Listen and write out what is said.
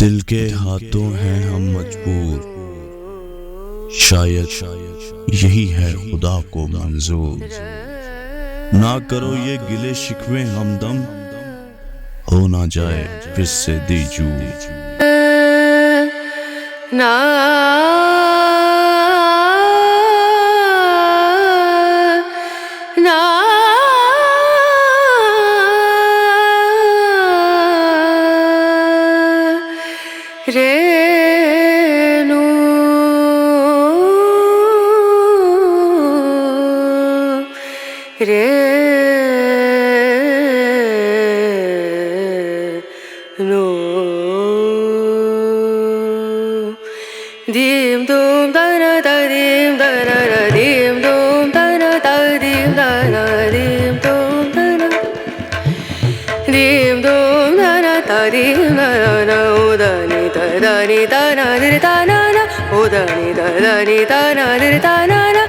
दिल के हाथों हैं हम मजबूर, शायद यही है खुदा को मंजूर। ना करो ये गिले शिकवे हमदम, हो ना जाए फिर से दीजूर। ना ना रेनू रे no dim dum da na da dim da na na dim dum da na da dim da na dim dum da na dim dum da na da dim da na na o da ni da na di da na na o da ni da ni da na di da na na